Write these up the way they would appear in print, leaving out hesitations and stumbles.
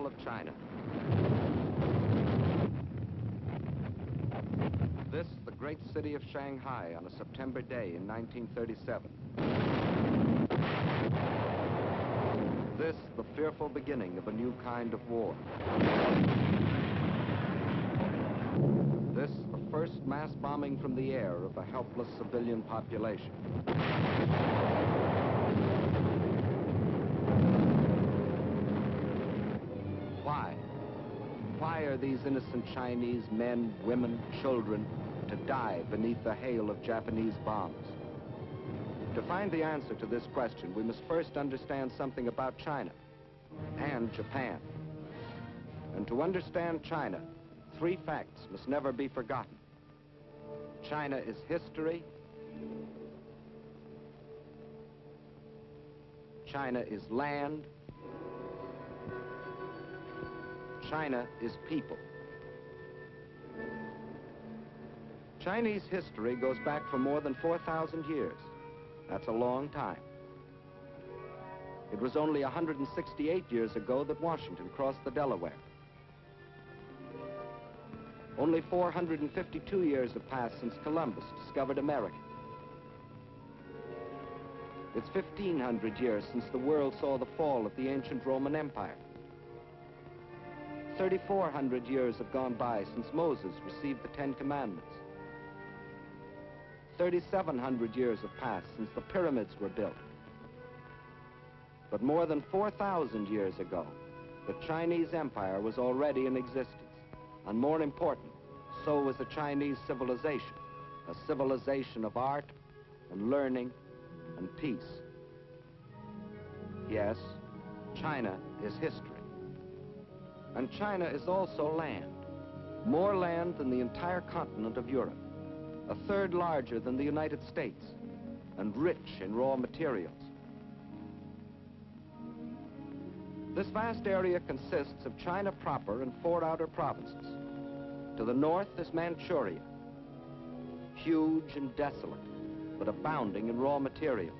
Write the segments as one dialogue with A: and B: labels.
A: capital of China. This, the great city of Shanghai on a September day in 1937. This, the fearful beginning of a new kind of war. This, the first mass bombing from the air of a helpless civilian population. Why? Why are these innocent Chinese men, women, children to die beneath the hail of Japanese bombs? To find the answer to this question, we must first understand something about China and Japan. And to understand China, three facts must never be forgotten. China is history. China is land. China is people. Chinese history goes back for more than 4,000 years. That's a long time. It was only 168 years ago that Washington crossed the Delaware. Only 452 years have passed since Columbus discovered America. It's 1,500 years since the world saw the fall of the ancient Roman Empire. 3,400 years have gone by since Moses received the Ten Commandments. 3,700 years have passed since the pyramids were built. But more than 4,000 years ago, the Chinese Empire was already in existence. And more important, so was the Chinese civilization, a civilization of art and learning and peace. Yes, China is history. And China is also land, more land than the entire continent of Europe, a third larger than the United States, and rich in raw materials. This vast area consists of China proper and 4 outer provinces. To the north is Manchuria, huge and desolate, but abounding in raw materials.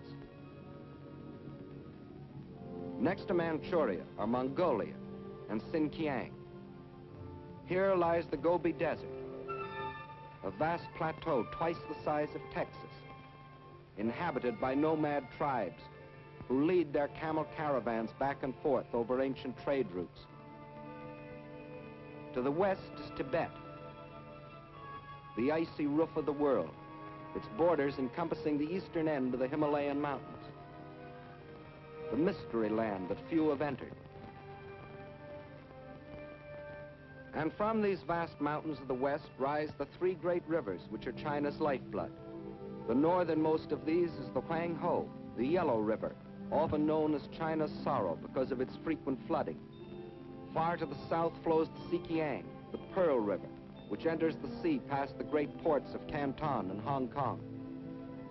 A: Next to Manchuria are Mongolia and Xinjiang. Here lies the Gobi Desert, a vast plateau twice the size of Texas, inhabited by nomad tribes who lead their camel caravans back and forth over ancient trade routes. To the west is Tibet, the icy roof of the world, its borders encompassing the eastern end of the Himalayan mountains, the mystery land that few have entered. And from these vast mountains of the west rise the 3 great rivers which are China's lifeblood. The northernmost of these is the Huanghe, the Yellow River, often known as China's sorrow because of its frequent flooding. Far to the south flows the Xinjiang, the Pearl River, which enters the sea past the great ports of Canton and Hong Kong.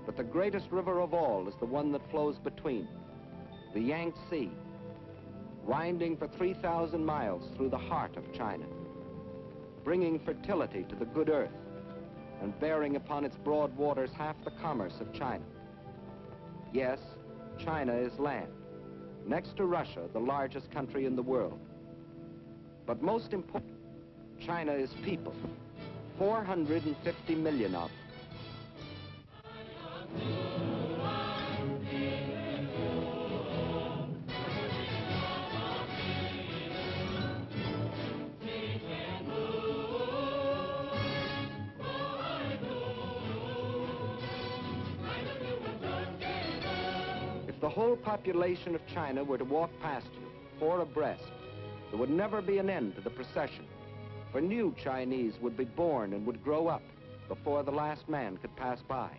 A: But the greatest river of all is the one that flows between, the Yangtze, winding for 3,000 miles through the heart of China, bringing fertility to the good earth and bearing upon its broad waters half the commerce of China. Yes, China is land, next to Russia, the largest country in the world. But most important, China is people, 450 million of them. If the whole population of China were to walk past you, 4 abreast, there would never be an end to the procession, for new Chinese would be born and would grow up before the last man could pass by.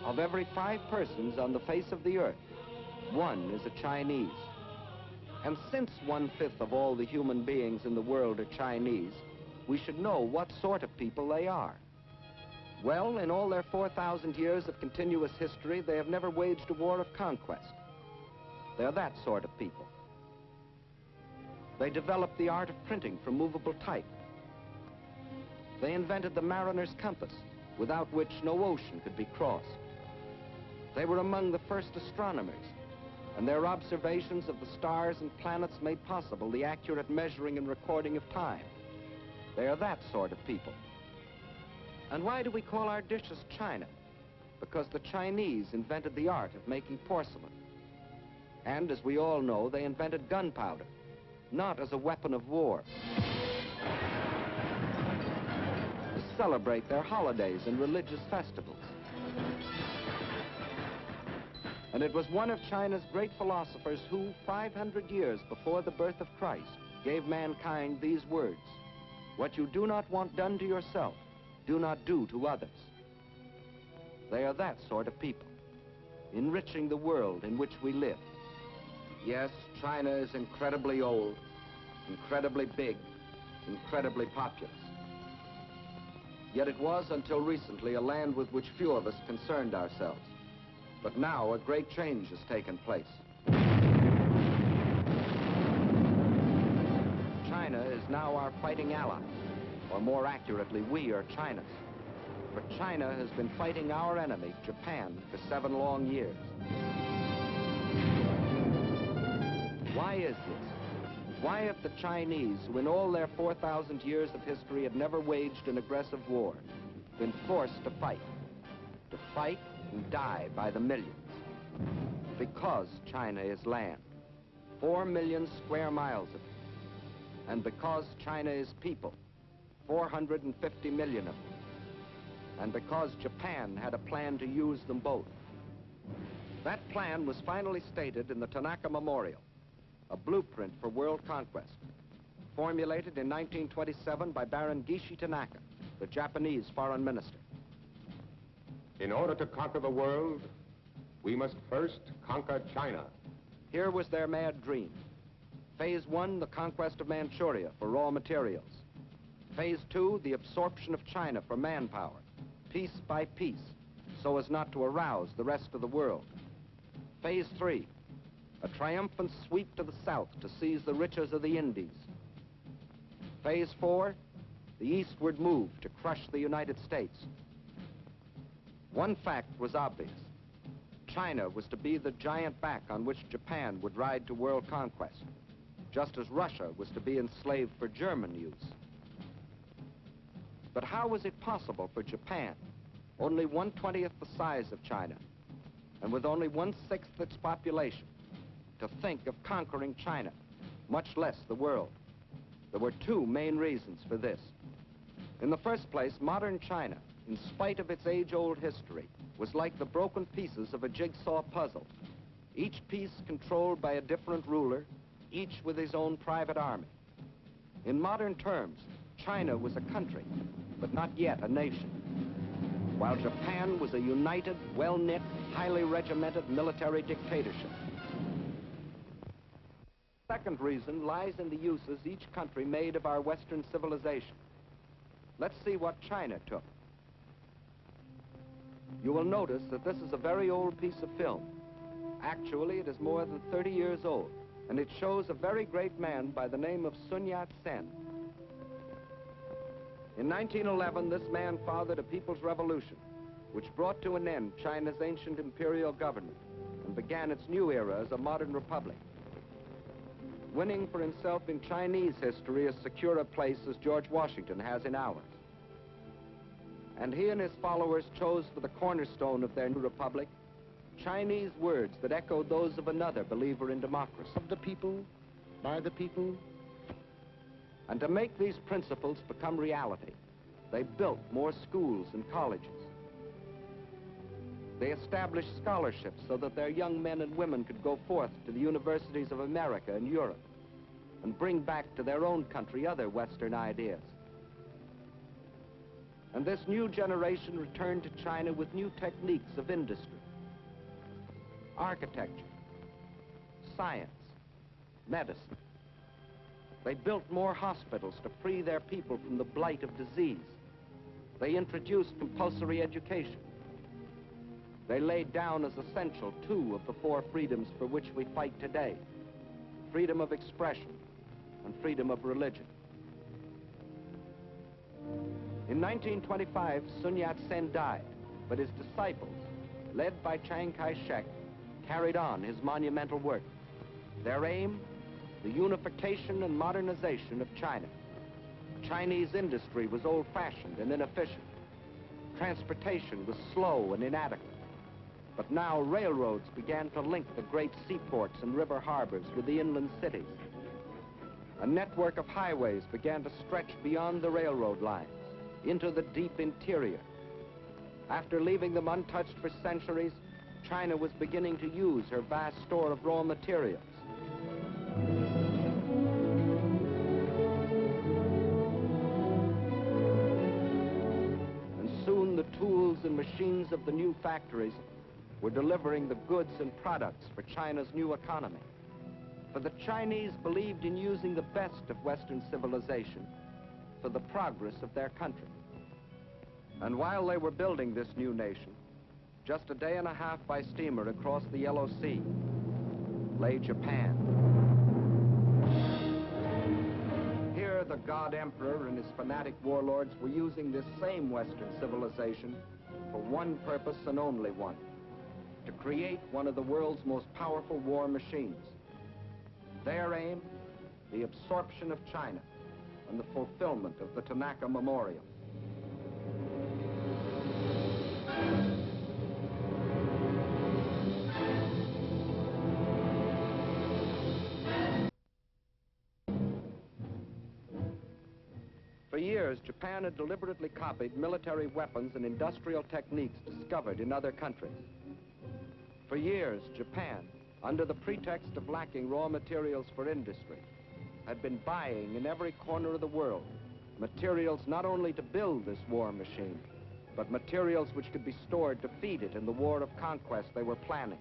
A: Of every 5 persons on the face of the earth, 1 is a Chinese. And since 1/5 of all the human beings in the world are Chinese, we should know what sort of people they are. Well, in all their 4,000 years of continuous history, they have never waged a war of conquest. They're that sort of people. They developed the art of printing from movable type. They invented the mariner's compass, without which no ocean could be crossed. They were among the first astronomers, and their observations of the stars and planets made possible the accurate measuring and recording of time. They are that sort of people. And why do we call our dishes china? Because the Chinese invented the art of making porcelain. And as we all know, they invented gunpowder, not as a weapon of war, to celebrate their holidays and religious festivals. And it was one of China's great philosophers who, 500 years before the birth of Christ, gave mankind these words: "What you do not want done to yourself, do not do to others." They are that sort of people, enriching the world in which we live. Yes, China is incredibly old, incredibly big, incredibly populous. Yet it was, until recently, a land with which few of us concerned ourselves. But now a great change has taken place. China is now our fighting ally, or more accurately, we are China's. For China has been fighting our enemy, Japan, for 7 long years. Why is this? Why have the Chinese, who in all their 4,000 years of history had never waged an aggressive war, been forced to fight and die by the millions? Because China is land, 4 million square miles of it. And because China is people, 450 million of them. And because Japan had a plan to use them both. That plan was finally stated in the Tanaka Memorial, a blueprint for world conquest, formulated in 1927 by Baron Gishi Tanaka, the Japanese foreign minister.
B: In order to conquer the world, we must first conquer China.
A: Here was their mad dream. Phase 1, the conquest of Manchuria for raw materials. Phase 2, the absorption of China for manpower, piece by piece, so as not to arouse the rest of the world. Phase 3, a triumphant sweep to the south to seize the riches of the Indies. Phase 4, the eastward move to crush the United States. One fact was obvious. China was to be the giant back on which Japan would ride to world conquest, just as Russia was to be enslaved for German use. But how was it possible for Japan, only 1/20th the size of China, and with only 1/6 its population, to think of conquering China, much less the world? There were 2 main reasons for this. In the first place, modern China, in spite of its age-old history, was like the broken pieces of a jigsaw puzzle, each piece controlled by a different ruler, each with his own private army. In modern terms, China was a country, but not yet a nation, while Japan was a united, well-knit, highly regimented military dictatorship. The second reason lies in the uses each country made of our Western civilization. Let's see what China took. You will notice that this is a very old piece of film. Actually, it is more than 30 years old, and it shows a very great man by the name of Sun Yat-sen. In 1911, this man fathered a people's revolution, which brought to an end China's ancient imperial government and began its new era as a modern republic, winning for himself in Chinese history as secure a place as George Washington has in ours. And he and his followers chose for the cornerstone of their new republic Chinese words that echoed those of another believer in democracy. Of the people, by the people. And to make these principles become reality, they built more schools and colleges. They established scholarships so that their young men and women could go forth to the universities of America and Europe and bring back to their own country other Western ideas. And this new generation returned to China with new techniques of industry, architecture, science, medicine. They built more hospitals to free their people from the blight of disease. They introduced compulsory education. They laid down as essential 2 of the 4 freedoms for which we fight today: freedom of expression and freedom of religion. In 1925, Sun Yat-sen died, but his disciples, led by Chiang Kai-shek, carried on his monumental work. Their aim, the unification and modernization of China. Chinese industry was old-fashioned and inefficient. Transportation was slow and inadequate. But now railroads began to link the great seaports and river harbors with the inland cities. A network of highways began to stretch beyond the railroad lines into the deep interior. After leaving them untouched for centuries, China was beginning to use her vast store of raw materials. And soon the tools and machines of the new factories were delivering the goods and products for China's new economy. For the Chinese believed in using the best of Western civilization for the progress of their country. And while they were building this new nation, just a day and a half by steamer across the Yellow Sea lay Japan. Here the God Emperor and his fanatic warlords were using this same Western civilization for one purpose and only one: to create one of the world's most powerful war machines. Their aim, the absorption of China and the fulfillment of the Tanaka Memorial. For years, Japan had deliberately copied military weapons and industrial techniques discovered in other countries. For years, Japan, under the pretext of lacking raw materials for industry, had been buying in every corner of the world materials not only to build this war machine, but materials which could be stored to feed it in the war of conquest they were planning.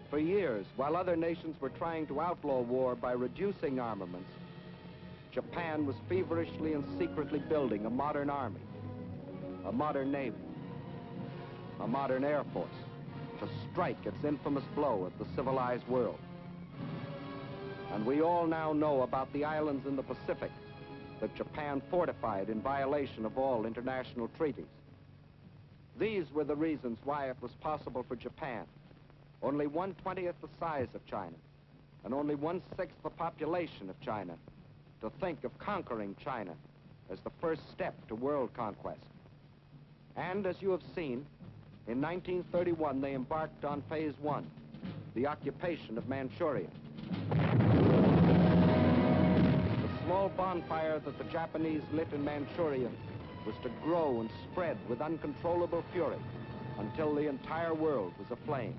A: For years, while other nations were trying to outlaw war by reducing armaments, Japan was feverishly and secretly building a modern army, a modern navy, a modern air force to strike its infamous blow at the civilized world. And we all now know about the islands in the Pacific that Japan fortified in violation of all international treaties. These were the reasons why it was possible for Japan, only 1/20th the size of China, and only 1/6 the population of China, to think of conquering China as the first step to world conquest. And as you have seen, in 1931 they embarked on phase one, the occupation of Manchuria. The small bonfire that the Japanese lit in Manchuria was to grow and spread with uncontrollable fury until the entire world was aflame.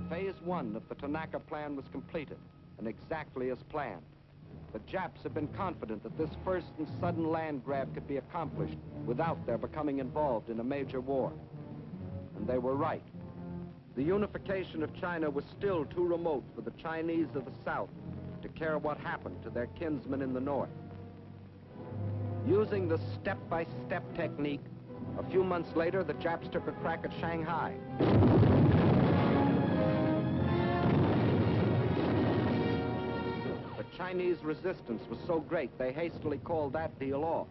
A: Phase one of the Tanaka Plan was completed, and exactly as planned. The Japs had been confident that this first and sudden land grab could be accomplished without their becoming involved in a major war. And they were right. The unification of China was still too remote for the Chinese of the South to care what happened to their kinsmen in the North. Using the step-by-step technique, a few months later, the Japs took a crack at Shanghai. Chinese resistance was so great they hastily called that deal off,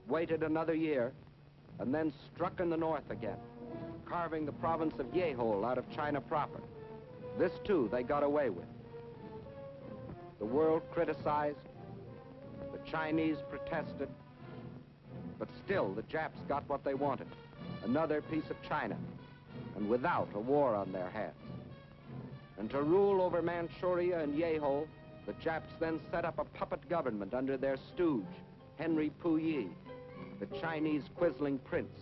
A: waited another year, and then struck in the north again, carving the province of Yehol out of China proper. This too they got away with. The world criticized, the Chinese protested, but still the Japs got what they wanted, another piece of China, and without a war on their hands. And to rule over Manchuria and Yehol, the Japs then set up a puppet government under their stooge, Henry Puyi, the Chinese quisling prince.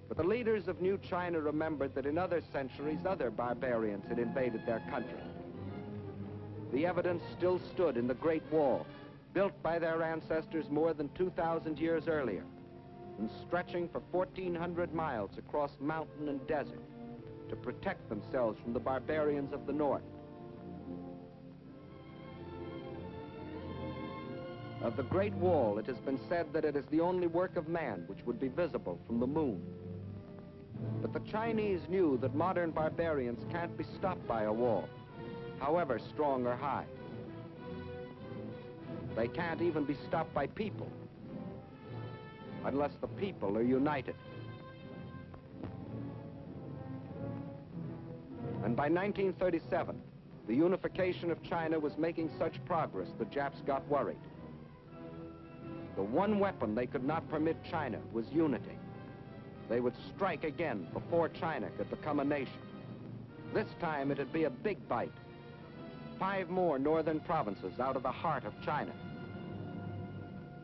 A: But the leaders of New China remembered that in other centuries, other barbarians had invaded their country. The evidence still stood in the Great Wall, built by their ancestors more than 2,000 years earlier, and stretching for 1,400 miles across mountain and desert to protect themselves from the barbarians of the north. Of the Great Wall, it has been said that it is the only work of man which would be visible from the moon. But the Chinese knew that modern barbarians can't be stopped by a wall. however strong or high. They can't even be stopped by people, unless the people are united. And by 1937, the unification of China was making such progress the Japs got worried. The one weapon they could not permit China was unity. They would strike again before China could become a nation. This time it'd be a big bite. 5 more northern provinces out of the heart of China.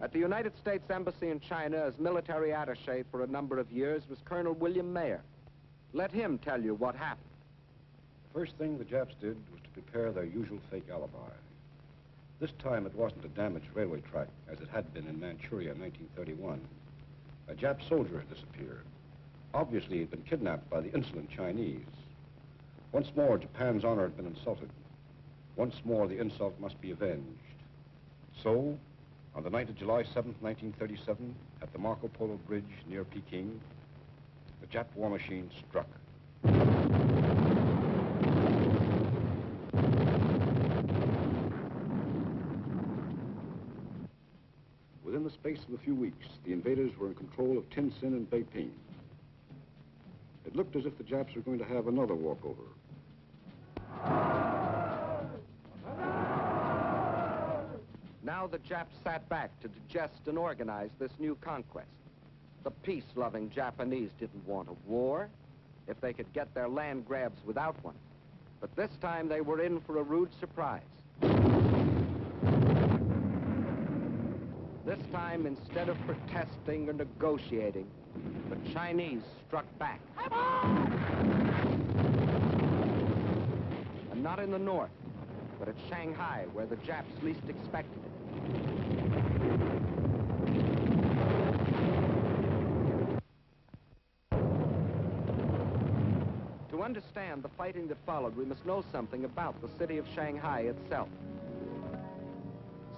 A: At the United States Embassy in China as military attaché for a number of years was Colonel William Mayer. Let him tell you what happened.
C: The first thing the Japs did was to prepare their usual fake alibi. This time it wasn't a damaged railway track as it had been in Manchuria in 1931. A Jap soldier had disappeared. Obviously he'd been kidnapped by the insolent Chinese. Once more, Japan's honor had been insulted. Once more, the insult must be avenged. So, on the night of July 7th, 1937, at the Marco Polo Bridge near Peking, the Jap war machine struck. Within the space of a few weeks, the invaders were in control of Tientsin and Beiping. It looked as if the Japs were going to have another walkover.
A: Now the Japs sat back to digest and organize this new conquest. The peace-loving Japanese didn't want a war if they could get their land grabs without one. But this time they were in for a rude surprise. This time, instead of protesting or negotiating, the Chinese struck back. And not in the north, but at Shanghai, where the Japs least expected it. To understand the fighting that followed, we must know something about the city of Shanghai itself.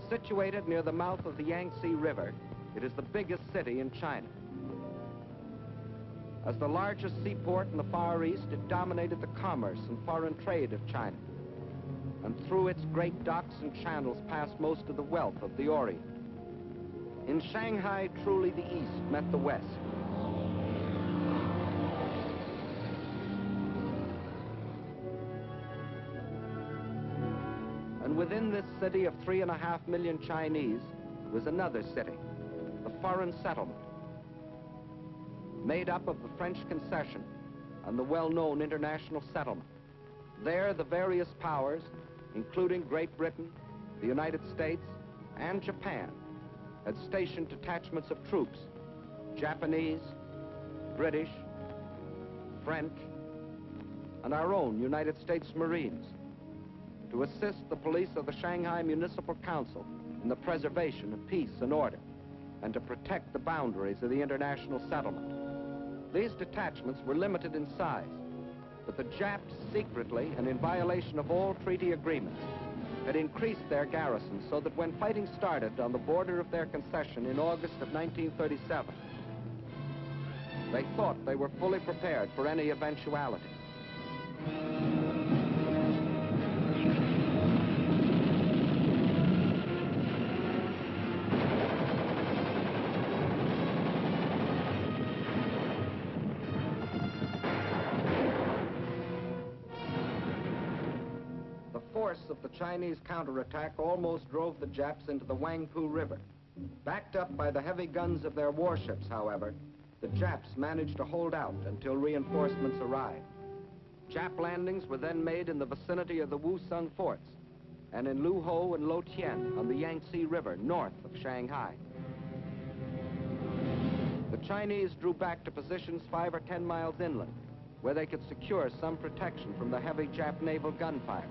A: Situated near the mouth of the Yangtze River, it is the biggest city in China. As the largest seaport in the Far East, it dominated the commerce and foreign trade of China. And through its great docks and channels passed most of the wealth of the Orient. In Shanghai, truly the East met the West. And within this city of 3.5 million Chinese was another city, the foreign settlement, made up of the French concession and the well-known international settlement. There, the various powers, including Great Britain, the United States, and Japan, had stationed detachments of troops, Japanese, British, French, and our own United States Marines, to assist the police of the Shanghai Municipal Council in the preservation of peace and order, and to protect the boundaries of the international settlement. These detachments were limited in size, but the Japs secretly, and in violation of all treaty agreements, had increased their garrison so that when fighting started on the border of their concession in August of 1937, they thought they were fully prepared for any eventuality. The force of the Chinese counterattack almost drove the Japs into the Wangpu River. Backed up by the heavy guns of their warships, however, the Japs managed to hold out until reinforcements arrived. Jap landings were then made in the vicinity of the Wusong forts and in Luho and Lotien on the Yangtze River north of Shanghai. The Chinese drew back to positions 5 or 10 miles inland, where they could secure some protection from the heavy Jap naval gunfire.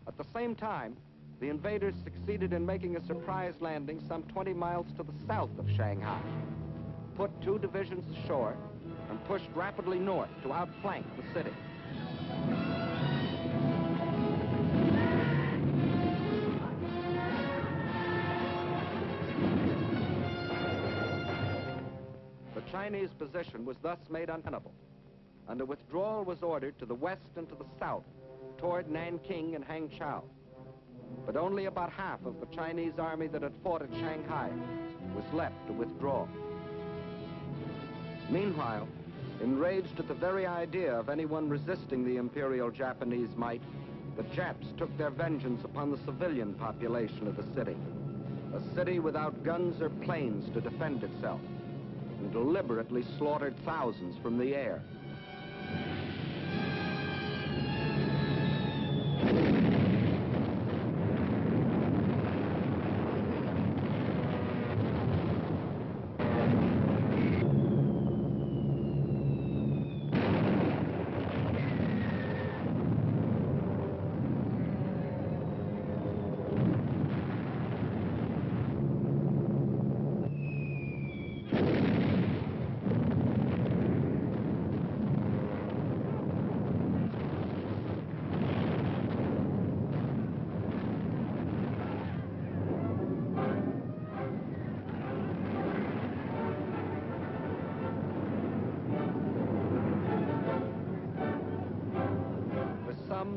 A: At the same time, the invaders succeeded in making a surprise landing some 20 miles to the south of Shanghai, put 2 divisions ashore, and pushed rapidly north to outflank the city. The Chinese position was thus made untenable, and a withdrawal was ordered to the west and to the south, toward Nanking and Hangzhou. But only about half of the Chinese army that had fought at Shanghai was left to withdraw. Meanwhile, enraged at the very idea of anyone resisting the Imperial Japanese might, the Japs took their vengeance upon the civilian population of the city, a city without guns or planes to defend itself, and deliberately slaughtered thousands from the air.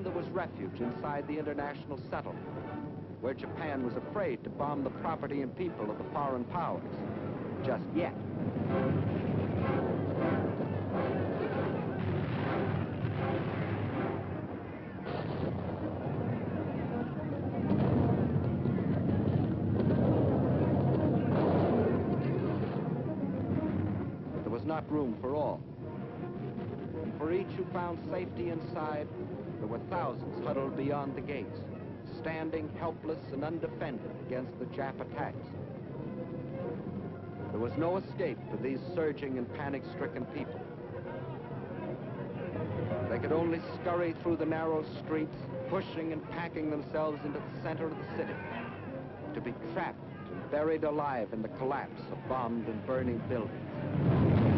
A: There was refuge inside the international settlement, where Japan was afraid to bomb the property and people of the foreign powers, just yet. But there was not room for all. For each who found safety inside, there were thousands huddled beyond the gates, standing helpless and undefended against the Jap attacks. There was no escape for these surging and panic-stricken people. They could only scurry through the narrow streets, pushing and packing themselves into the center of the city, to be trapped and buried alive in the collapse of bombed and burning buildings.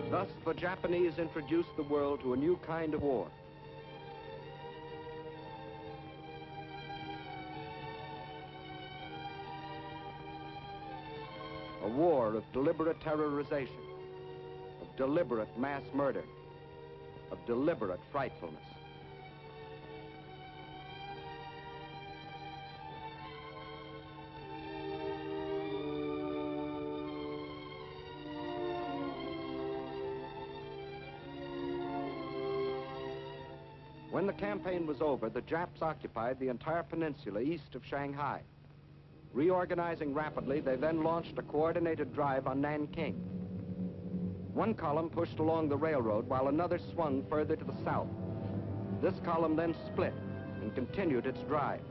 A: Thus, the Japanese introduced the world to a new kind of war. A war of deliberate terrorization, of deliberate mass murder, of deliberate frightfulness. When the campaign was over, the Japs occupied the entire peninsula east of Shanghai. Reorganizing rapidly, they then launched a coordinated drive on Nanking. One column pushed along the railroad while another swung further to the south. This column then split and continued its drive,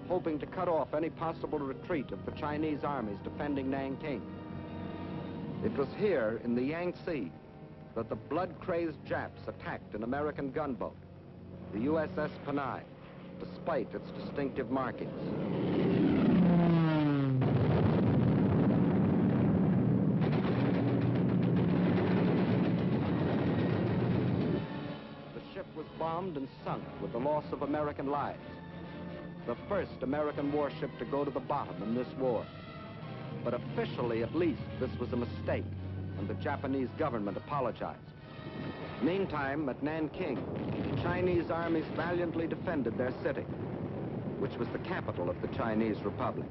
A: hoping to cut off any possible retreat of the Chinese armies defending Nanking. It was here in the Yangtze that the blood-crazed Japs attacked an American gunboat, the USS Panay, despite its distinctive markings. The ship was bombed and sunk with the loss of American lives. The first American warship to go to the bottom in this war. But officially, at least, this was a mistake, and the Japanese government apologized. Meantime, at Nanking, Chinese armies valiantly defended their city, which was the capital of the Chinese Republic.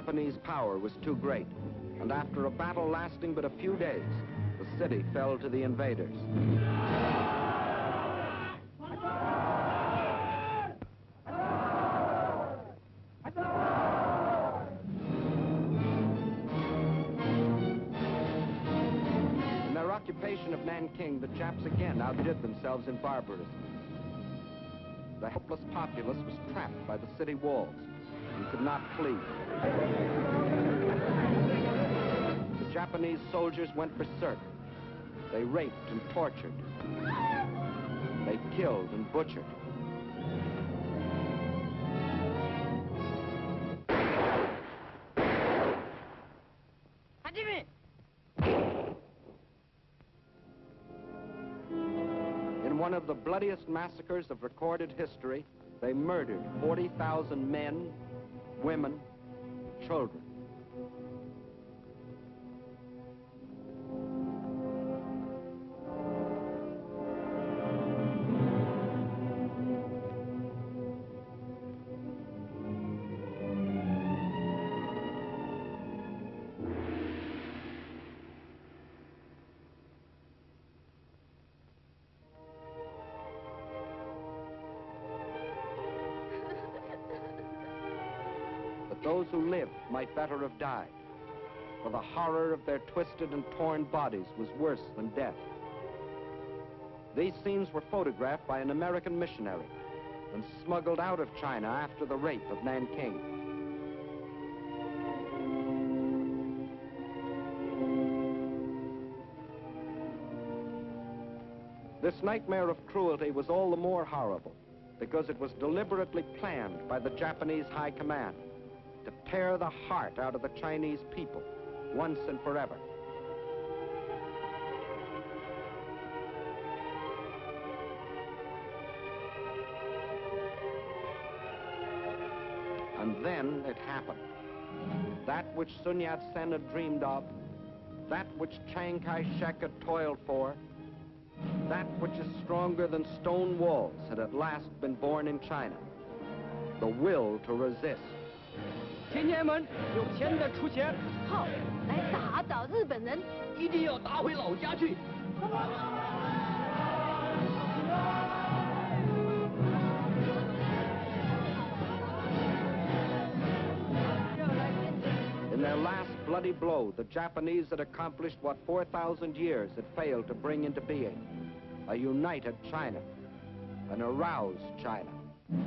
A: Japanese power was too great, and after a battle lasting but a few days, the city fell to the invaders. In their occupation of Nanking, the Japs again outdid themselves in barbarism. The helpless populace was trapped by the city walls and could not flee. The Japanese soldiers went berserk. They raped and tortured. They killed and butchered. In one of the bloodiest massacres of recorded history, they murdered 40,000 men, women, children. Those who lived might better have died, for the horror of their twisted and torn bodies was worse than death. These scenes were photographed by an American missionary and smuggled out of China after the rape of Nanking. This nightmare of cruelty was all the more horrible because it was deliberately planned by the Japanese High Command to tear the heart out of the Chinese people once and forever. And then it happened. That which Sun Yat-sen had dreamed of, that which Chiang Kai-shek had toiled for, that which is stronger than stone walls had at last been born in China. The will to resist.
D: 青年们，有钱的出钱，
E: 好，来打倒日本人，
D: 一定要打回老家去。
A: In their last bloody blow, the Japanese had accomplished what 4,000 years had failed to bring into being: a united China, an aroused China.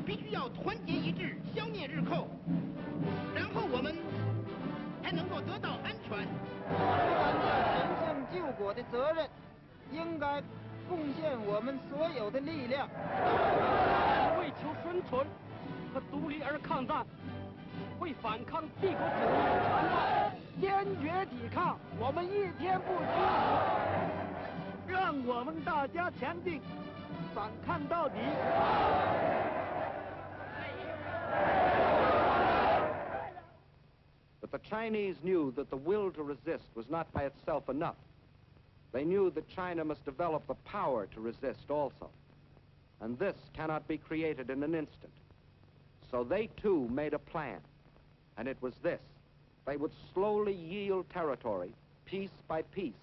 F: 必须要团结一致，消灭日寇，然后我们才能够得到安全。
G: 神圣救国的责任，应该贡献我们所有的力量，
D: 为求生存和独立而抗战，为反抗帝国主义的残暴，坚决抵抗，我们一天不屈。让我们大家强定，反抗到底。
A: But the Chinese knew that the will to resist was not by itself enough. They knew that China must develop the power to resist also. And this cannot be created in an instant. So they too made a plan. And it was this: they would slowly yield territory, piece by piece,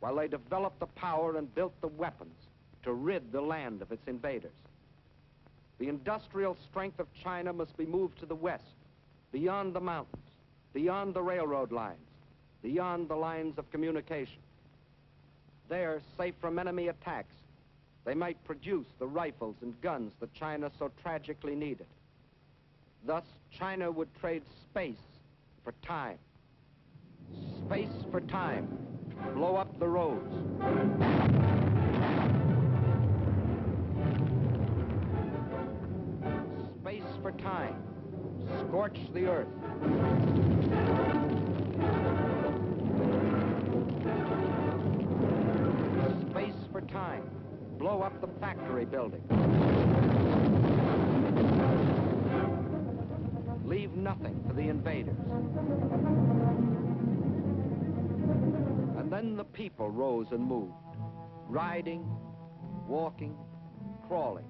A: while they developed the power and built the weapons to rid the land of its invaders. The industrial strength of China must be moved to the west, beyond the mountains, beyond the railroad lines, beyond the lines of communication. There, safe from enemy attacks, they might produce the rifles and guns that China so tragically needed. Thus, China would trade space for time. Space for time. Blow up the roads. Space for time. Scorch the earth. Space for time. Blow up the factory buildings. Leave nothing for the invaders. And then the people rose and moved, riding, walking, crawling.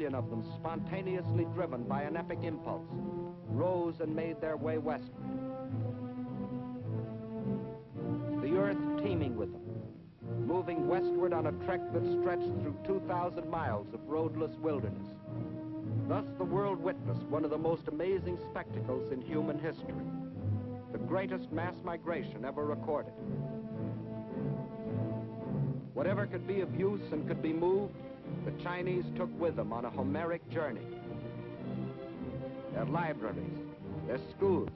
A: million of them, spontaneously driven by an epic impulse, rose and made their way westward. The earth teeming with them, moving westward on a trek that stretched through 2,000 miles of roadless wilderness. Thus the world witnessed one of the most amazing spectacles in human history, the greatest mass migration ever recorded. Whatever could be of use and could be moved, the Chinese took with them on a Homeric journey. Their libraries, their schools,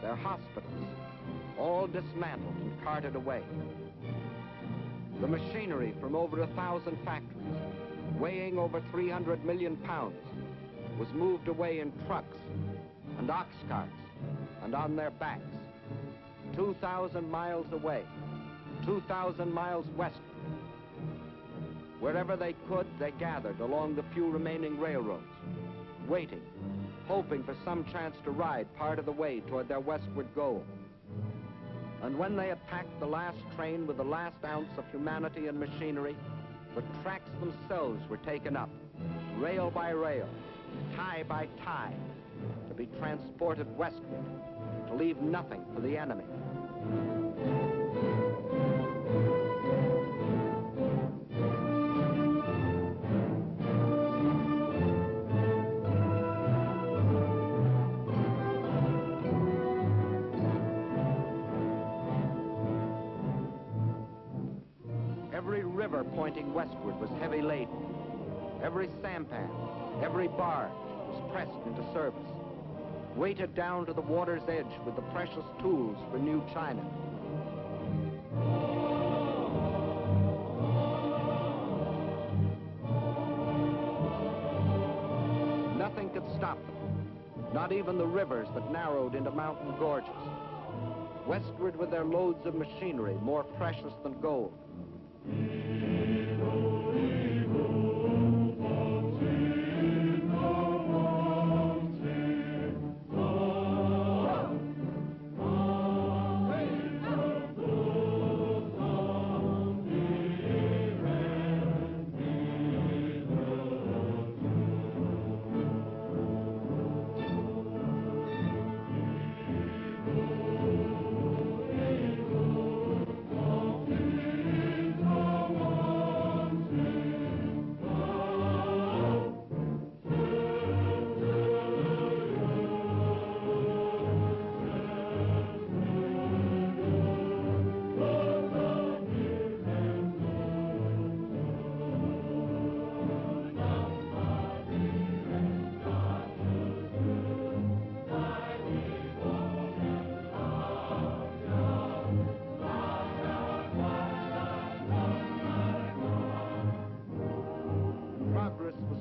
A: their hospitals, all dismantled and carted away. The machinery from over 1,000 factories, weighing over 300 million pounds, was moved away in trucks and ox carts and on their backs, 2,000 miles away, 2,000 miles westward. Wherever they could, they gathered along the few remaining railroads, waiting, hoping for some chance to ride part of the way toward their westward goal. And when they had packed the last train with the last ounce of humanity and machinery, the tracks themselves were taken up, rail by rail, tie by tie, to be transported westward, to leave nothing for the enemy. Every river pointing westward was heavy laden. Every sampan, every barge was pressed into service, weighted down to the water's edge with the precious tools for new China. Nothing could stop them, not even the rivers that narrowed into mountain gorges. Westward with their loads of machinery, more precious than gold.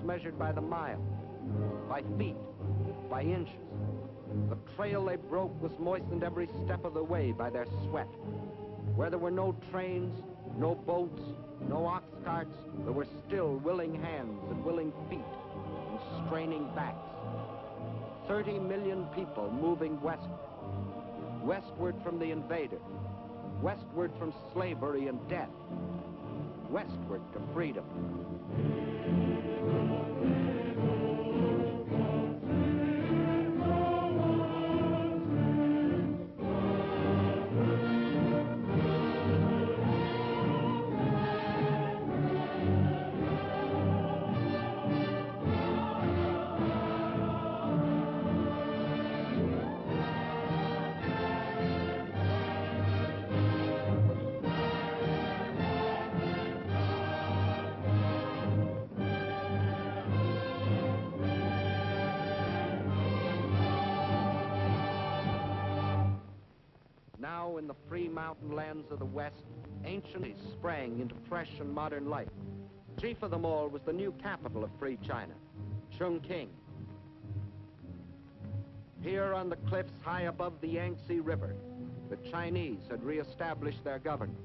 A: Measured by the mile, by feet, by inches. The trail they broke was moistened every step of the way by their sweat. Where there were no trains, no boats, no ox carts, there were still willing hands and willing feet and straining backs. 30 million people moving westward. Westward from the invader. Westward from slavery and death. Westward to freedom. Now, in the free mountain lands of the West, ancient cities sprang into fresh and modern life. Chief of them all was the new capital of free China, Chongqing. Here on the cliffs high above the Yangtze River, the Chinese had reestablished their government.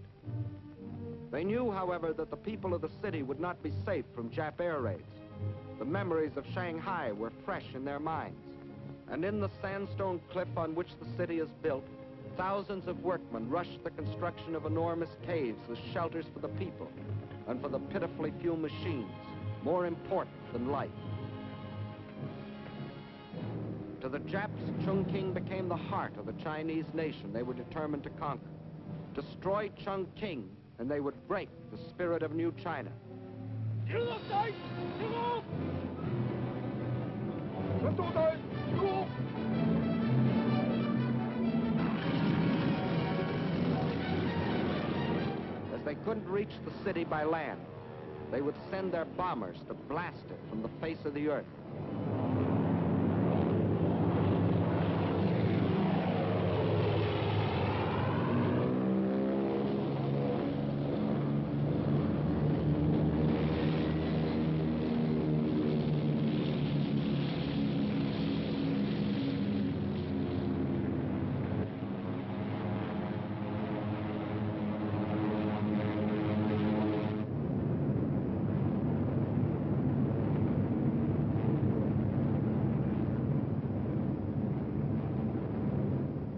A: They knew, however, that the people of the city would not be safe from Jap air raids. The memories of Shanghai were fresh in their minds. And in the sandstone cliff on which the city is built, thousands of workmen rushed the construction of enormous caves as shelters for the people and for the pitifully few machines, more important than life. To the Japs, Chongqing became the heart of the Chinese nation they were determined to conquer. Destroy Chongqing, and they would break the spirit of New China. As they couldn't reach the city by land, they would send their bombers to blast it from the face of the earth.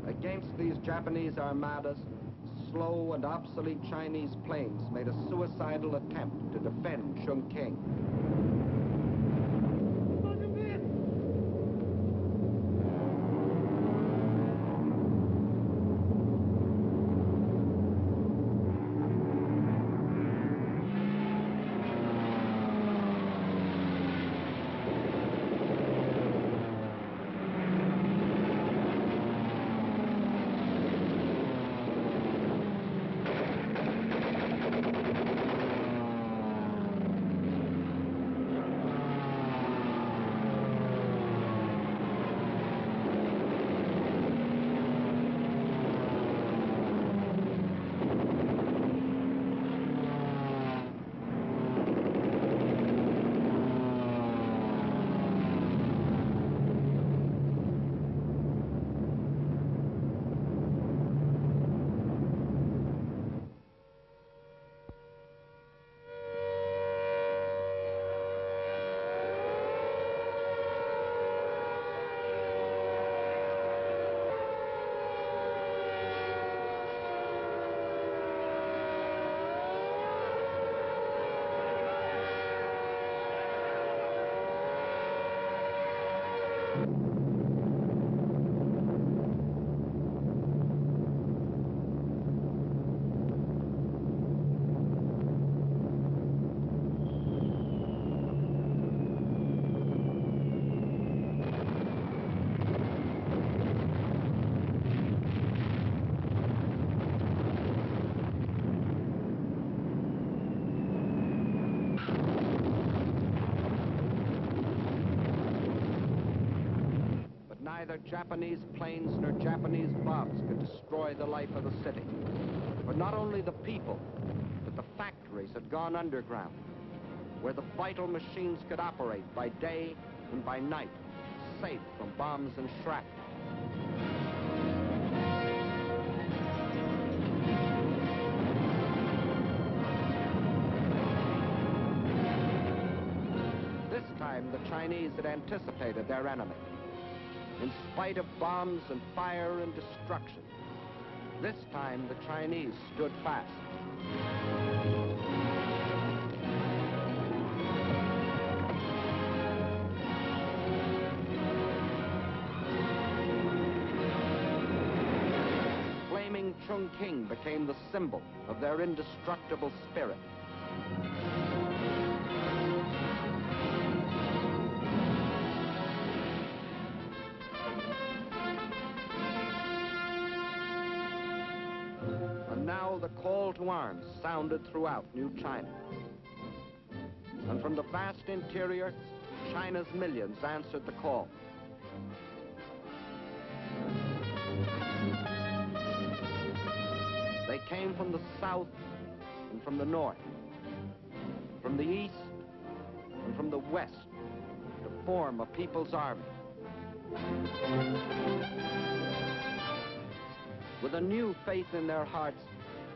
A: Against these Japanese armadas, slow and obsolete Chinese planes made a suicidal attempt to defend Chongqing. Neither Japanese planes nor Japanese bombs could destroy the life of the city. But not only the people, but the factories had gone underground, where the vital machines could operate by day and by night, safe from bombs and shrapnel. This time, the Chinese had anticipated their enemy. In spite of bombs and fire and destruction, this time the Chinese stood fast. Flaming Chongqing became the symbol of their indestructible spirit. Now the call to arms sounded throughout New China. And from the vast interior, China's millions answered the call. They came from the south and from the north, from the east and from the west, to form a people's army. With a new faith in their hearts,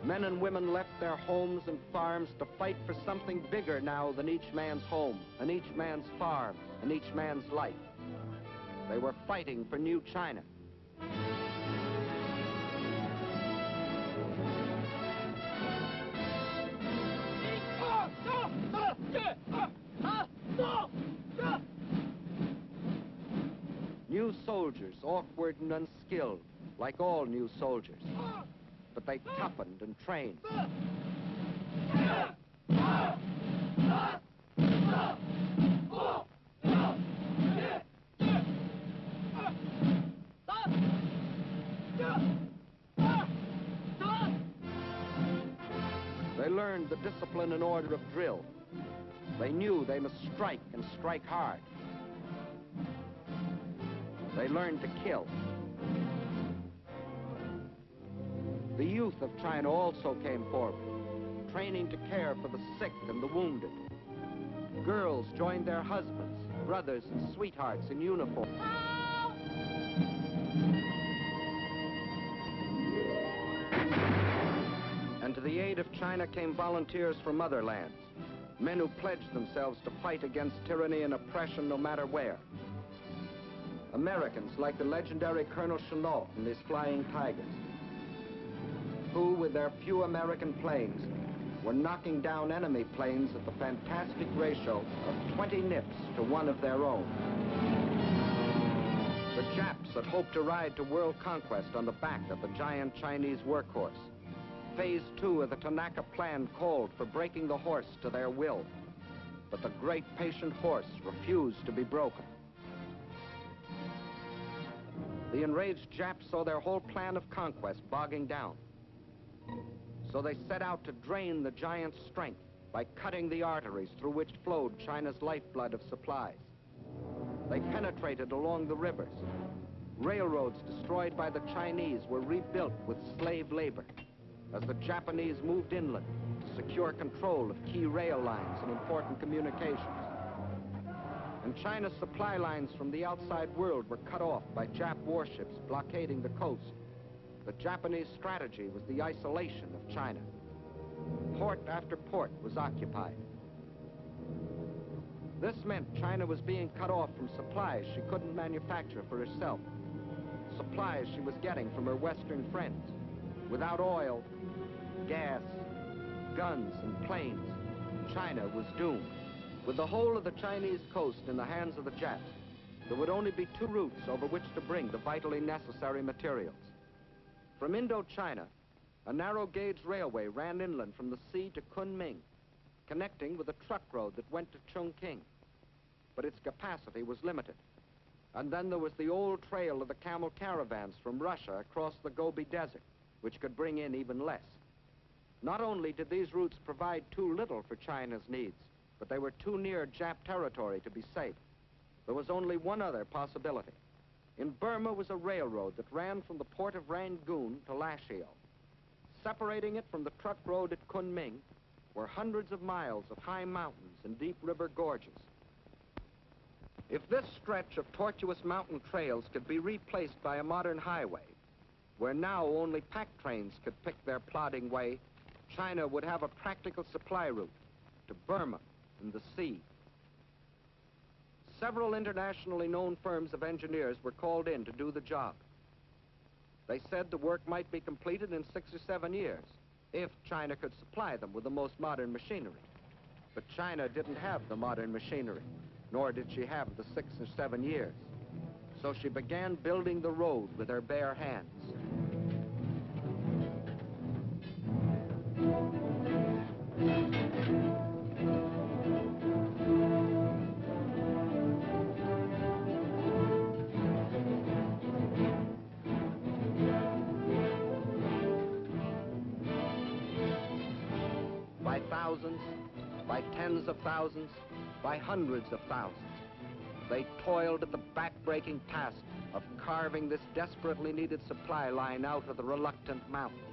A: men and women left their homes and farms to fight for something bigger now than each man's home, and each man's farm, and each man's life. They were fighting for New China. New soldiers, awkward and unskilled, like all new soldiers. But they toughened and trained. They learned the discipline and order of drill. They knew they must strike and strike hard. They learned to kill. The youth of China also came forward, training to care for the sick and the wounded. Girls joined their husbands, brothers, and sweethearts in uniform. And to the aid of China came volunteers from other lands, men who pledged themselves to fight against tyranny and oppression no matter where. Americans like the legendary Colonel Chennault and his Flying Tigers, who, with their few American planes, were knocking down enemy planes at the fantastic ratio of 20 nips to 1 of their own. The Japs had hoped to ride to world conquest on the back of the giant Chinese workhorse. Phase 2 of the Tanaka Plan called for breaking the horse to their will. But the great patient horse refused to be broken. The enraged Japs saw their whole plan of conquest bogging down. So they set out to drain the giant's strength by cutting the arteries through which flowed China's lifeblood of supplies. They penetrated along the rivers. Railroads destroyed by the Chinese were rebuilt with slave labor as the Japanese moved inland to secure control of key rail lines and important communications. And China's supply lines from the outside world were cut off by Jap warships blockading the coast. The Japanese strategy was the isolation of China. Port after port was occupied. This meant China was being cut off from supplies she couldn't manufacture for herself. Supplies she was getting from her Western friends. Without oil, gas, guns, and planes, China was doomed. With the whole of the Chinese coast in the hands of the Japs, there would only be 2 routes over which to bring the vitally necessary materials. From Indochina, a narrow-gauge railway ran inland from the sea to Kunming, connecting with a truck road that went to Chongqing. But its capacity was limited. And then there was the old trail of the camel caravans from Russia across the Gobi Desert, which could bring in even less. Not only did these routes provide too little for China's needs, but they were too near Jap territory to be safe. There was only one other possibility. In Burma was a railroad that ran from the port of Rangoon to Lashio. Separating it from the truck road at Kunming were hundreds of miles of high mountains and deep river gorges. If this stretch of tortuous mountain trails could be replaced by a modern highway, where now only pack trains could pick their plodding way, China would have a practical supply route to Burma and the sea. Several internationally known firms of engineers were called in to do the job. They said the work might be completed in 6 or 7 years, if China could supply them with the most modern machinery. But China didn't have the modern machinery, nor did she have the 6 or 7 years. So she began building the road with her bare hands. By thousands, by tens of thousands, by hundreds of thousands, they toiled at the back-breaking task of carving this desperately needed supply line out of the reluctant mountains.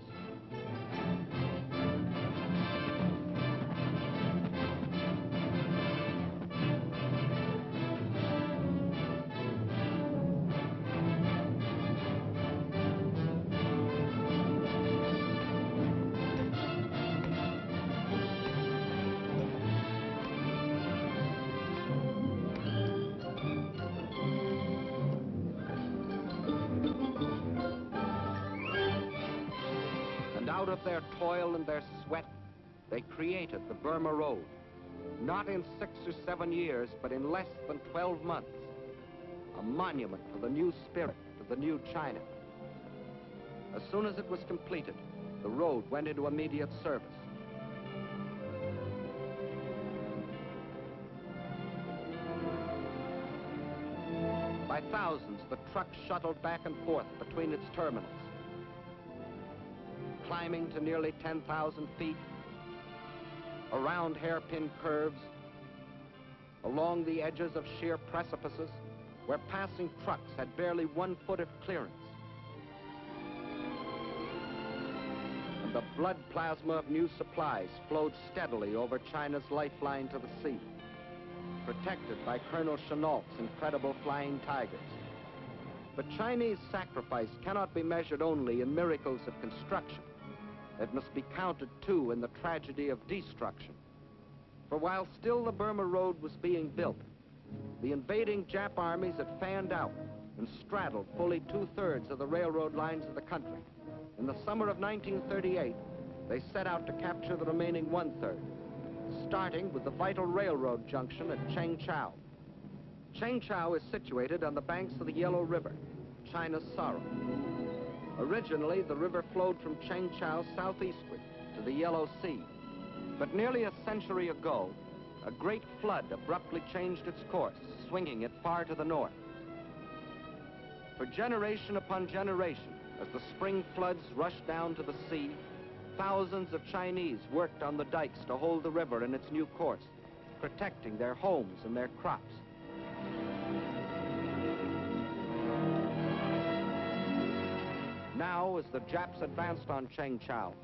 A: Out of their toil and their sweat, they created the Burma Road. Not in 6 or 7 years, but in less than 12 months. a monument to the new spirit, to the new China. As soon as it was completed, the road went into immediate service. By thousands, the trucks shuttled back and forth between its terminals, climbing to nearly 10,000 feet, around hairpin curves, along the edges of sheer precipices, where passing trucks had barely 1 foot of clearance. And the blood plasma of new supplies flowed steadily over China's lifeline to the sea, protected by Colonel Chennault's incredible flying tigers. But Chinese sacrifice cannot be measured only in miracles of construction. It must be counted, too, in the tragedy of destruction. For while still the Burma Road was being built, the invading Jap armies had fanned out and straddled fully 2/3 of the railroad lines of the country. In the summer of 1938, they set out to capture the remaining 1/3, starting with the vital railroad junction at Chengchao. Chengchao is situated on the banks of the Yellow River, China's sorrow. Originally, the river flowed from Chengchao southeastward to the Yellow Sea. But nearly a century ago, a great flood abruptly changed its course, swinging it far to the north. For generation upon generation, as the spring floods rushed down to the sea, thousands of Chinese worked on the dikes to hold the river in its new course, protecting their homes and their crops. Now, as the Japs advanced on Chengchao,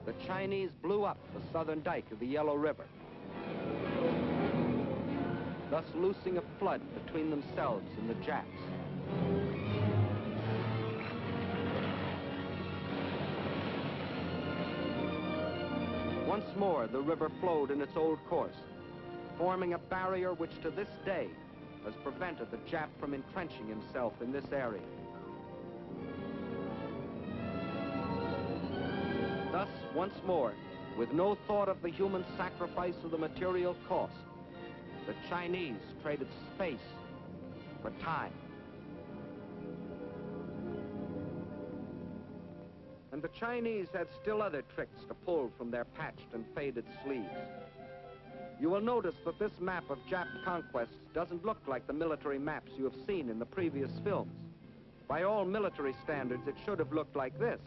A: the Chinese blew up the southern dike of the Yellow River, thus loosing a flood between themselves and the Japs. Once more, the river flowed in its old course, forming a barrier which to this day has prevented the Jap from entrenching himself in this area. Thus, once more, with no thought of the human sacrifice or the material cost, the Chinese traded space for time. And the Chinese had still other tricks to pull from their patched and faded sleeves. You will notice that this map of Jap conquests doesn't look like the military maps you have seen in the previous films. By all military standards, it should have looked like this,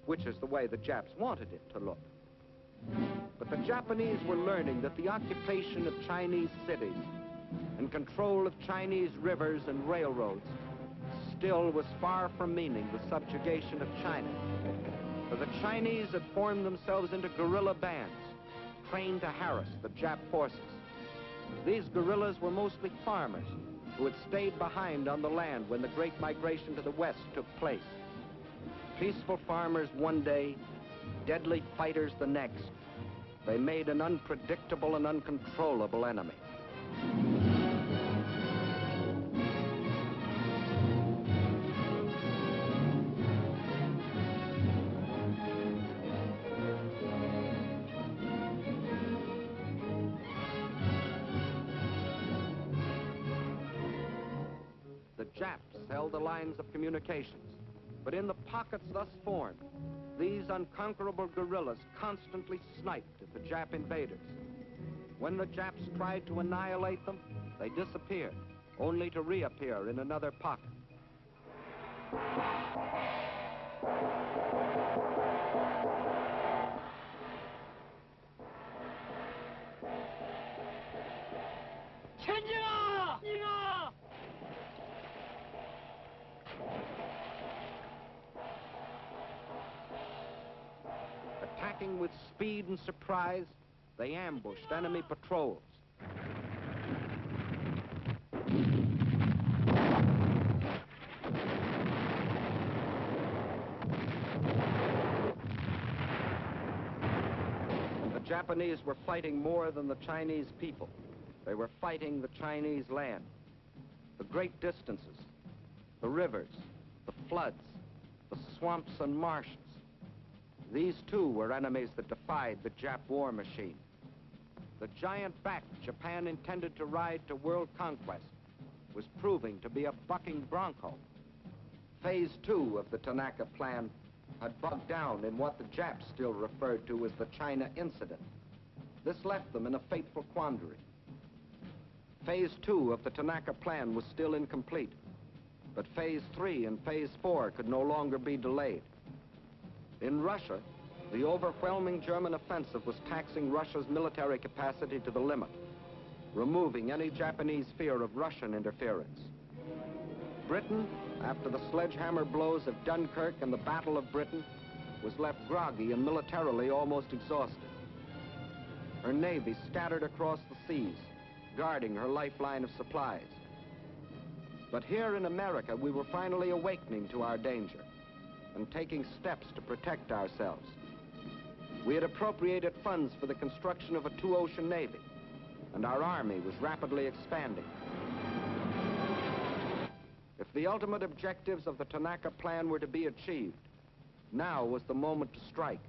A: which is the way the Japs wanted it to look. But the Japanese were learning that the occupation of Chinese cities and control of Chinese rivers and railroads still was far from meaning the subjugation of China. For the Chinese had formed themselves into guerrilla bands, trained to harass the Jap forces. These guerrillas were mostly farmers who had stayed behind on the land when the great migration to the west took place. Peaceful farmers one day, deadly fighters the next. They made an unpredictable and uncontrollable enemy. The Japs held the lines of communications, but in the pockets thus formed, these unconquerable guerrillas constantly sniped at the Jap invaders. When the Japs tried to annihilate them, they disappeared, only to reappear in another pocket. Attacking with speed and surprise, they ambushed enemy patrols. And the Japanese were fighting more than the Chinese people. They were fighting the Chinese land, the great distances, the rivers, the floods, the swamps and marshes. These, too, were enemies that defied the Jap war machine. The giant back Japan intended to ride to world conquest was proving to be a bucking bronco. Phase 2 of the Tanaka Plan had bogged down in what the Japs still referred to as the China Incident. This left them in a fateful quandary. Phase 2 of the Tanaka Plan was still incomplete, but Phase 3 and Phase 4 could no longer be delayed. In Russia, the overwhelming German offensive was taxing Russia's military capacity to the limit, removing any Japanese fear of Russian interference. Britain, after the sledgehammer blows of Dunkirk and the Battle of Britain, was left groggy and militarily almost exhausted. Her navy scattered across the seas, guarding her lifeline of supplies. But here in America, we were finally awakening to our danger and taking steps to protect ourselves. We had appropriated funds for the construction of a two-ocean navy, and our army was rapidly expanding. If the ultimate objectives of the Tanaka Plan were to be achieved, now was the moment to strike.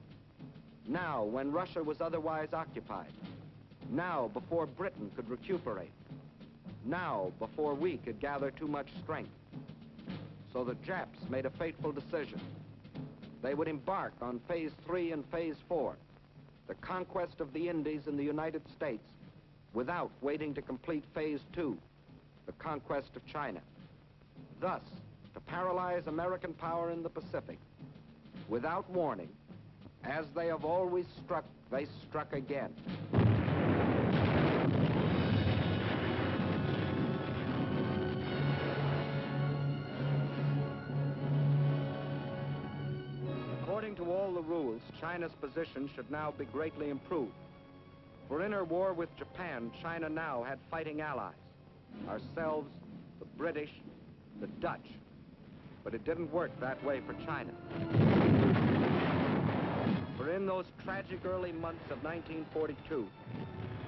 A: Now, when Russia was otherwise occupied. Now, before Britain could recuperate. Now, before we could gather too much strength. So the Japs made a fateful decision. They would embark on Phase 3 and Phase 4, the conquest of the Indies and the United States, without waiting to complete Phase 2, the conquest of China. Thus, to paralyze American power in the Pacific. Without warning, as they have always struck, they struck again. According to all the rules, China's position should now be greatly improved. For in her war with Japan, China now had fighting allies. Ourselves, the British, the Dutch. But it didn't work that way for China. For in those tragic early months of 1942,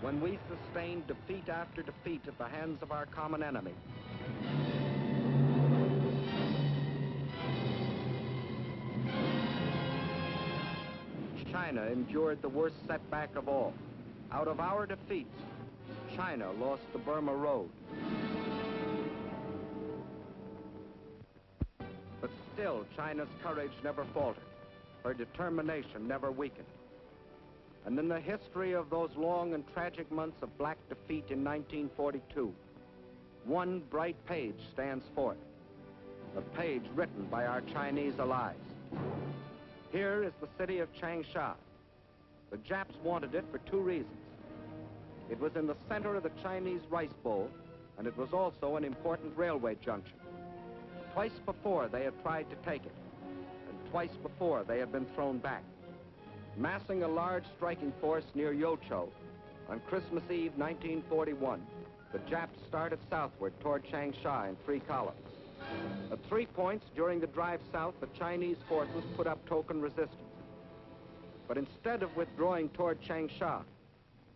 A: when we sustained defeat after defeat at the hands of our common enemy, China endured the worst setback of all. Out of our defeats, China lost the Burma Road. But still, China's courage never faltered. Her determination never weakened. And in the history of those long and tragic months of black defeat in 1942, one bright page stands forth, a page written by our Chinese allies. Here is the city of Changsha. The Japs wanted it for two reasons. It was in the center of the Chinese rice bowl, and it was also an important railway junction. Twice before they had tried to take it, and twice before they had been thrown back. Massing a large striking force near Yocho, on Christmas Eve 1941, the Japs started southward toward Changsha in 3 columns. At 3 points during the drive south, the Chinese forces put up token resistance. But instead of withdrawing toward Changsha,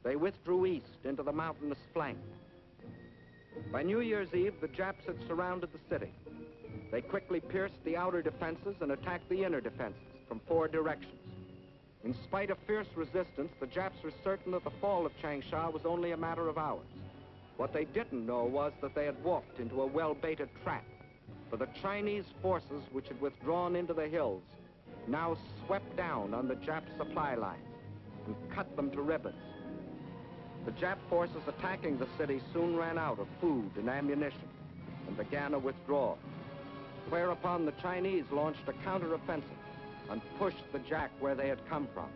A: they withdrew east into the mountainous flank. By New Year's Eve, the Japs had surrounded the city. They quickly pierced the outer defenses and attacked the inner defenses from 4 directions. In spite of fierce resistance, the Japs were certain that the fall of Changsha was only a matter of hours. What they didn't know was that they had walked into a well-baited trap, for the Chinese forces, which had withdrawn into the hills, now swept down on the Jap supply lines and cut them to ribbons. The Jap forces attacking the city soon ran out of food and ammunition and began a withdrawal, whereupon the Chinese launched a counteroffensive and pushed the Jap where they had come from.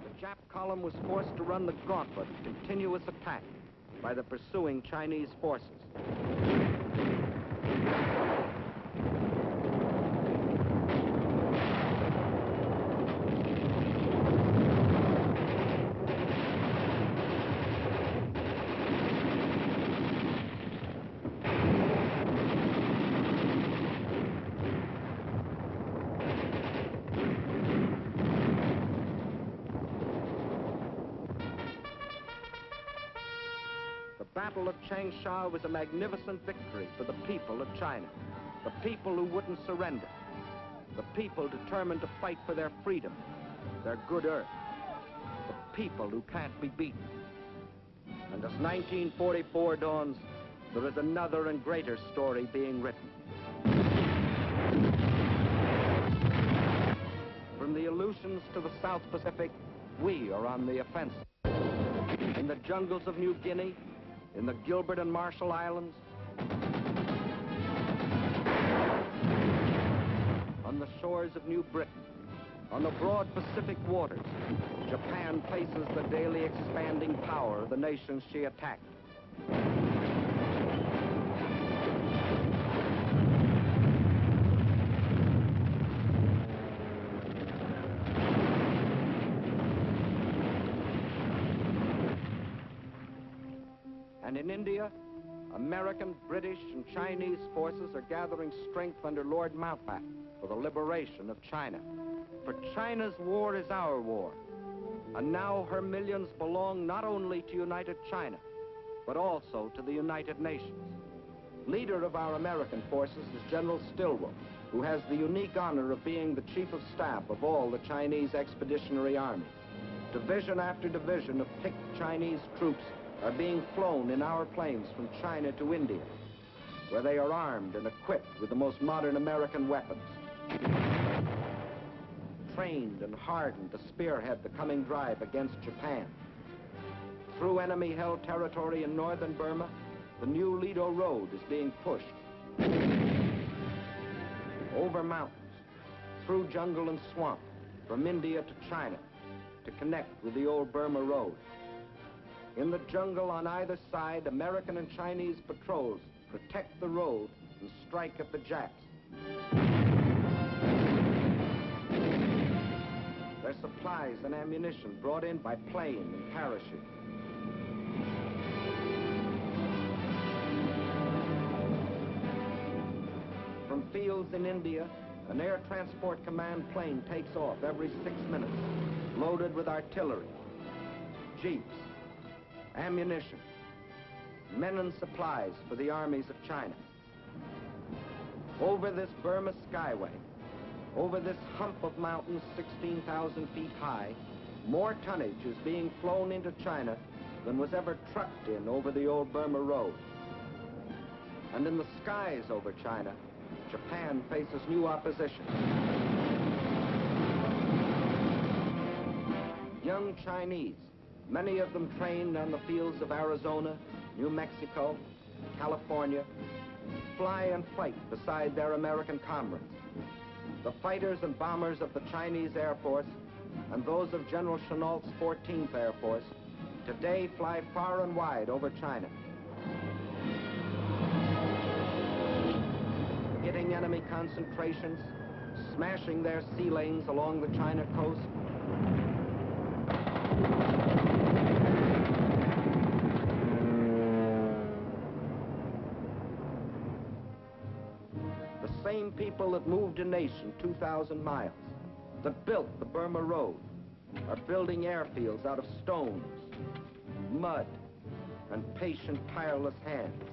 A: The Jap column was forced to run the gauntlet of continuous attack by the pursuing Chinese forces. The Battle of Changsha was a magnificent victory for the people of China, the people who wouldn't surrender, the people determined to fight for their freedom, their good earth, the people who can't be beaten. And as 1944 dawns, there is another and greater story being written. From the Aleutians to the South Pacific, we are on the offensive. In the jungles of New Guinea, in the Gilbert and Marshall Islands, on the shores of New Britain, on the broad Pacific waters, Japan faces the daily expanding power of the nations she attacked. And in India, American, British, and Chinese forces are gathering strength under Lord Mountbatten for the liberation of China. For China's war is our war, and now her millions belong not only to United China, but also to the United Nations. Leader of our American forces is General Stilwell, who has the unique honor of being the chief of staff of all the Chinese expeditionary armies. Division after division of picked Chinese troops are being flown in our planes from China to India, where they are armed and equipped with the most modern American weapons. Trained and hardened to spearhead the coming drive against Japan. Through enemy-held territory in northern Burma, the new Lido Road is being pushed. Over mountains, through jungle and swamp, from India to China, to connect with the old Burma Road. In the jungle on either side, American and Chinese patrols protect the road and strike at the Japs. Their supplies and ammunition brought in by plane and parachute. From fields in India, an air transport command plane takes off every 6 minutes, loaded with artillery, jeeps, ammunition, men and supplies for the armies of China. Over this Burma skyway, over this hump of mountains 16,000 feet high, more tonnage is being flown into China than was ever trucked in over the old Burma Road. And in the skies over China, Japan faces new opposition. Young Chinese, many of them trained on the fields of Arizona, New Mexico, California, fly and fight beside their American comrades. The fighters and bombers of the Chinese Air Force and those of General Chennault's 14th Air Force today fly far and wide over China, hitting enemy concentrations, smashing their sea lanes along the China coast. The same people that moved a nation 2,000 miles, that built the Burma Road, are building airfields out of stones, mud, and patient, tireless hands.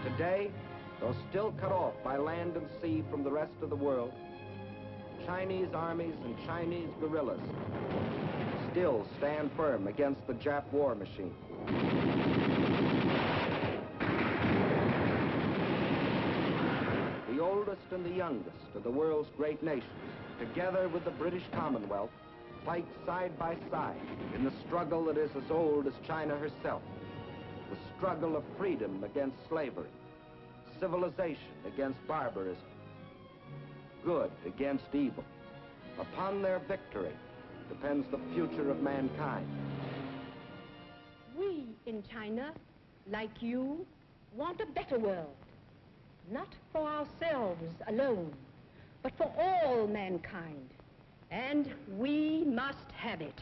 A: Today, though still cut off by land and sea from the rest of the world, Chinese armies and Chinese guerrillas still stand firm against the Jap war machine. The oldest and the youngest of the world's great nations, together with the British Commonwealth, fight side by side in the struggle that is as old as China herself, the struggle of freedom against slavery, civilization against barbarism, good against evil. Upon their victory depends the future of mankind.
E: We in China, like you, want a better world. Not for ourselves alone, but for all mankind. And we must have it.